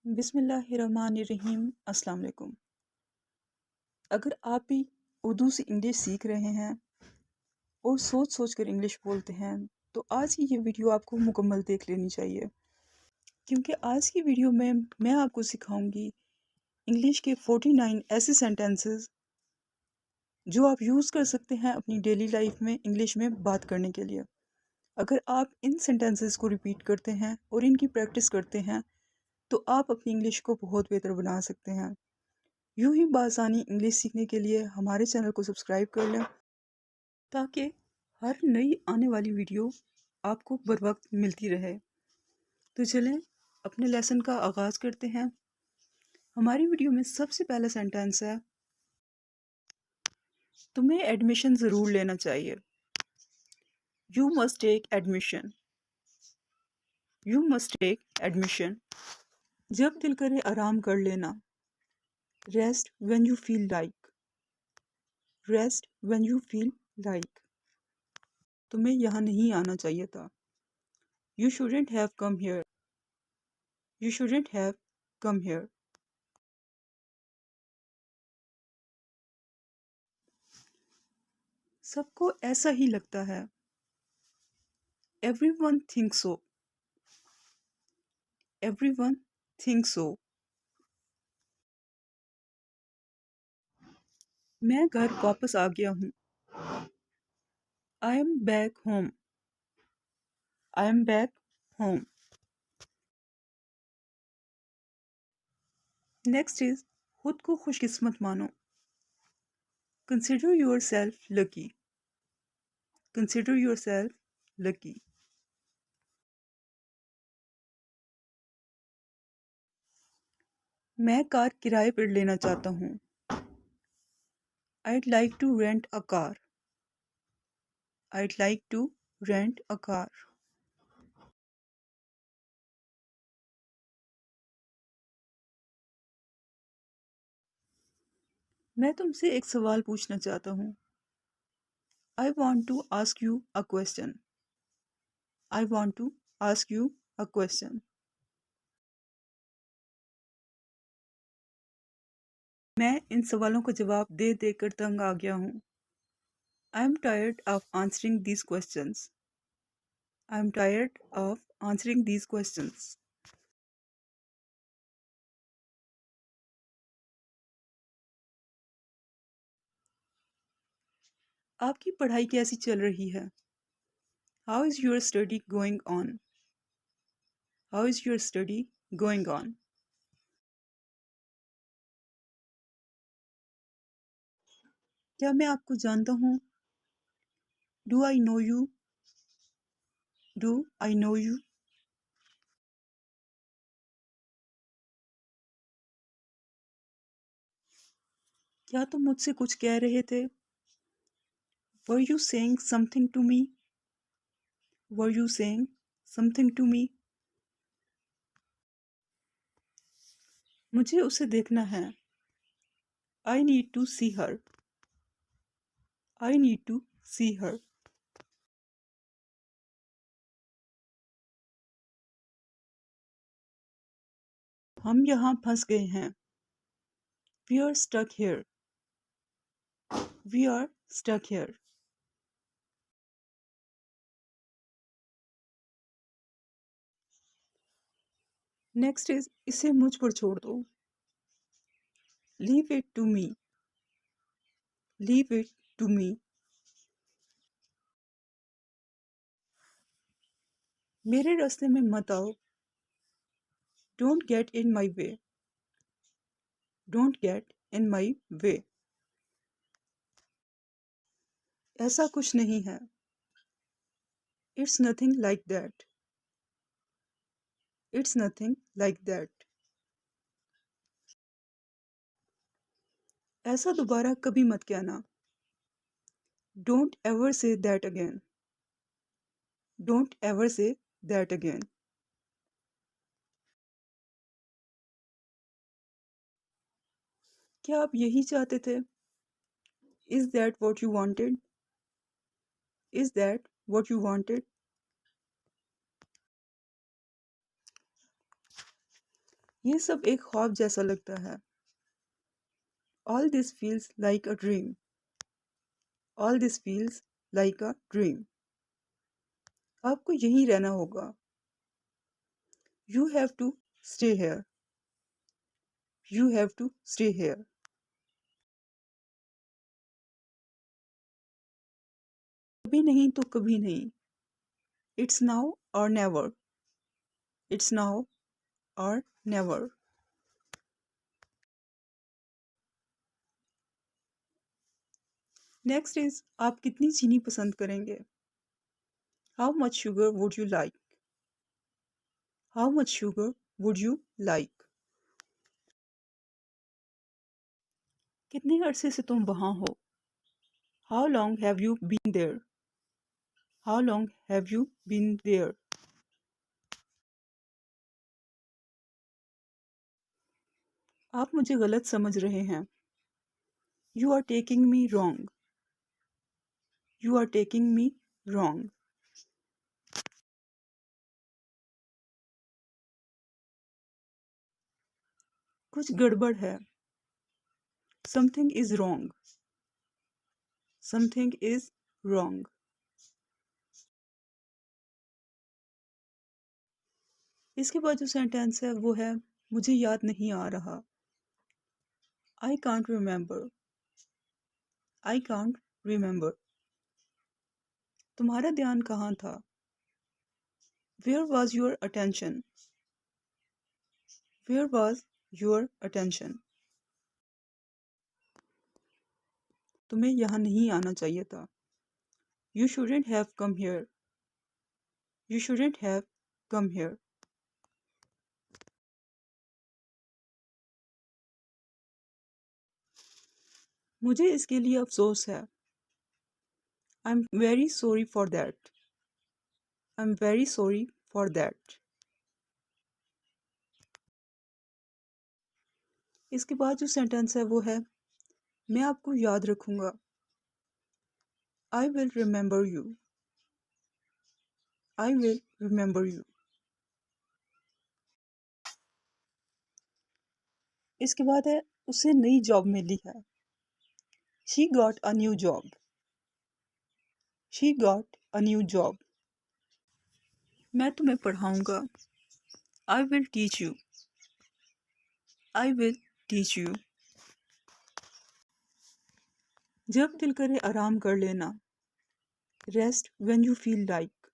बिस्मिल्लाहिर्रहमानिर्रहीम। अस्सलाम वालेकुम। अगर आप भी उर्दू से इंग्लिश सीख रहे हैं और सोच सोच कर इंग्लिश बोलते हैं तो आज की ये वीडियो आपको मुकम्मल देख लेनी चाहिए, क्योंकि आज की वीडियो में मैं आपको सिखाऊंगी इंग्लिश के 49 ऐसे सेंटेंसेस जो आप यूज़ कर सकते हैं अपनी डेली लाइफ में इंग्लिश में बात करने के लिए। अगर आप इन सेंटेंसेस को रिपीट करते हैं और इनकी प्रैक्टिस करते हैं तो आप अपनी इंग्लिश को बहुत बेहतर बना सकते हैं। यूं ही बासानी इंग्लिश सीखने के लिए हमारे चैनल को सब्सक्राइब कर लें ताकि हर नई आने वाली वीडियो आपको बर वक्त मिलती रहे। तो चलें अपने लेसन का आगाज़ करते हैं। हमारी वीडियो में सबसे पहला सेंटेंस है, तुम्हें एडमिशन ज़रूर लेना चाहिए। You must take admission. You must take admission. जब दिल करे आराम कर लेना। Rest when you feel like. Rest when you feel like. तुम्हें यहाँ नहीं आना चाहिए था। You shouldn't have come here. You shouldn't have come here. सबको ऐसा ही लगता है। Everyone thinks so. Everyone thinks so. मैं घर वापस आ गया हूँ। I am back home. I am back home. Next is खुद को खुशकिस्मत मानो। Consider yourself lucky. Consider yourself lucky. मैं कार किराए पर लेना चाहता हूँ। I'd like to rent a car. I'd like to rent a car. मैं तुमसे एक सवाल पूछना चाहता हूँ। I want to ask you a question. I want to ask you a question. मैं इन सवालों का जवाब दे देकर तंग आ गया हूँ। I am tired of answering these questions. I am tired of answering these questions. आपकी पढ़ाई कैसी चल रही है? How is your study going on? How is your study going on? क्या मैं आपको जानता हूँ? Do I know you? Do I know you? क्या तुम मुझसे कुछ कह रहे थे? Were you saying something to me? Were you saying something to me? मुझे उसे देखना है। I need to see her. I need to see her. हम यहाँ फंस गए हैं। We are stuck here. We are stuck here. Next is इसे मुझ पर छोड़ दो। Leave it to me. Leave it to me. मेरे रास्ते में मत आओ। Don't get in my way. Don't get in my way. ऐसा कुछ नहीं है। It's nothing like that. It's nothing like that. ऐसा दोबारा कभी मत कहना। Don't ever say that again. Don't ever say that again. क्या आप यही चाहते थे? Is that what you wanted? Is that what you wanted? ये सब एक ख्वाब जैसा लगता है। All this feels like a dream. All this feels like a dream. आपको यहीं रहना होगा। You have to stay here. You have to stay here. कभी नहीं तो कभी नहीं। It's now or never. It's now or never. Next is आप कितनी चीनी पसंद करेंगे? How much sugar would you like? How much sugar would you like? कितने अरसे से तुम वहाँ हो? How long have you been there? How long have you been there? आप मुझे गलत समझ रहे हैं। You are taking me wrong. You are taking me wrong. कुछ गड़बड़ है। Something is wrong. Something is wrong. इसके बाद जो सेंटेंस है वो है मुझे याद नहीं आ रहा। I can't remember. I can't remember. तुम्हारा ध्यान कहाँ था? Where was your attention? Where was your attention? तुम्हें यहाँ नहीं आना चाहिए था। You shouldn't have come here. You shouldn't have come here. मुझे इसके लिए अफसोस है। I'm very sorry for that. I'm very sorry for that. इसके बाद जो सेंटेंस है वो है मैं आपको याद रखूंगा। I will remember you. I will remember you. इसके बाद है उसे नई जॉब मिली है। She got a new job. She got a new job. मैं तुम्हें पढ़ाऊंगा। I will teach you. I will teach you. जब दिल करे आराम कर लेना। Rest when you feel like.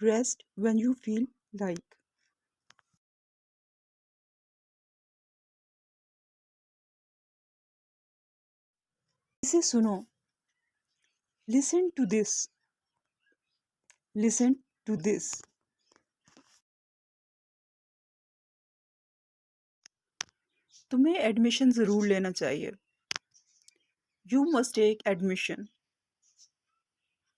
Rest when you feel like. इसे सुनो। Listen to this. Listen to this. तुम्हें एडमिशन ज़रूर लेना चाहिए। You must take admission.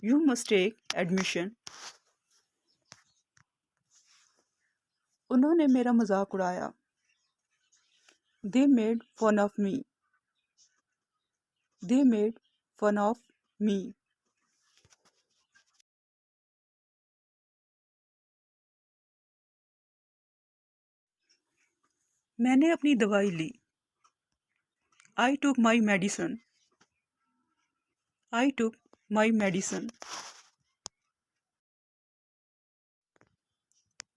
You must take admission. उन्होंने मेरा मजाक उड़ाया। They made fun of me. They made fun of me. मैंने अपनी दवाई ली। I took my medicine. I took my medicine.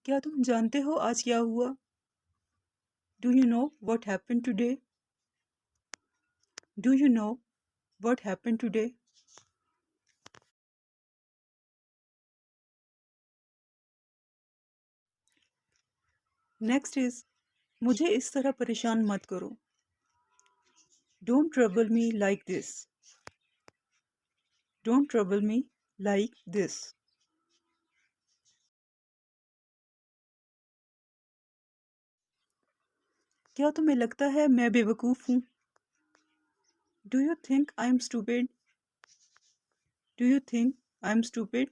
क्या तुम जानते हो आज क्या हुआ? Do you know what happened today? Do you know what happened today? Next is मुझे इस तरह परेशान मत करो। Don't trouble me like this. Don't trouble me like this. क्या तुम्हें लगता है मैं बेवकूफ़ हूँ? Do you think I'm stupid? Do you think I'm stupid?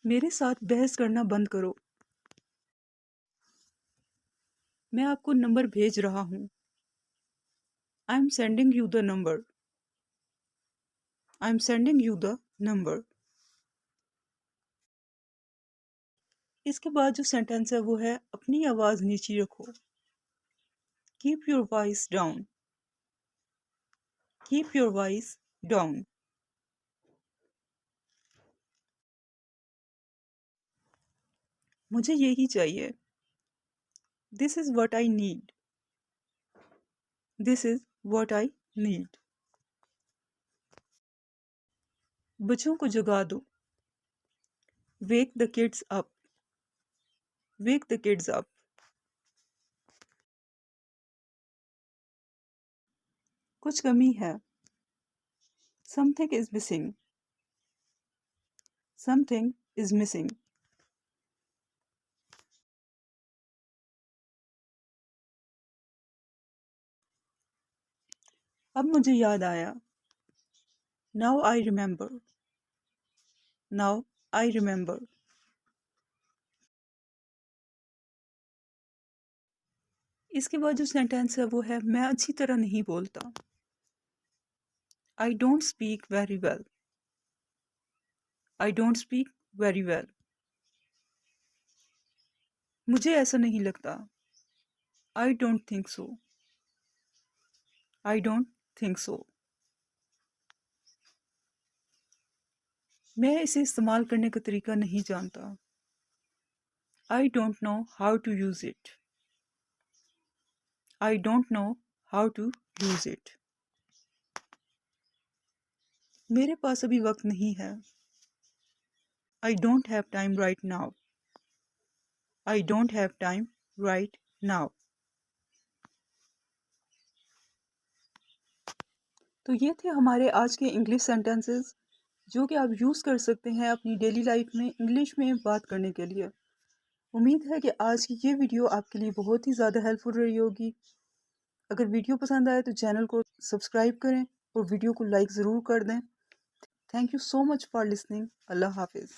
मेरे साथ बहस करना बंद करो। मैं आपको नंबर भेज रहा हूँ। I'm sending you the number. I'm sending you the number. इसके बाद जो सेंटेंस है वो है अपनी आवाज़ नीची रखो। Keep your voice down. Keep your voice down. मुझे यही चाहिए। This is what I need. This is what I need. बच्चों को जगा दो। Wake the kids up. Wake the kids up. कुछ कमी है। Something is missing. Something is missing. अब मुझे याद आया। Now I remember. Now I remember. इसके बाद जो सेंटेंस है वो है मैं अच्छी तरह नहीं बोलता। I don't speak very well. I don't speak very well. मुझे ऐसा नहीं लगता। I don't think so. I don't think so. मैं इसे इस्तेमाल करने का तरीका नहीं जानता। I don't know how to use it. I don't know how to use it. मेरे पास अभी वक्त नहीं है। I don't have time right now. I don't have time right now. तो ये थे हमारे आज के इंग्लिश सेंटेंसेस जो कि आप यूज़ कर सकते हैं अपनी डेली लाइफ में इंग्लिश में बात करने के लिए। उम्मीद है कि आज की ये वीडियो आपके लिए बहुत ही ज़्यादा हेल्पफुल रही होगी। अगर वीडियो पसंद आए तो चैनल को सब्सक्राइब करें और वीडियो को लाइक ज़रूर कर दें। Thank you so much for listening. अल्लाह हाफिज़।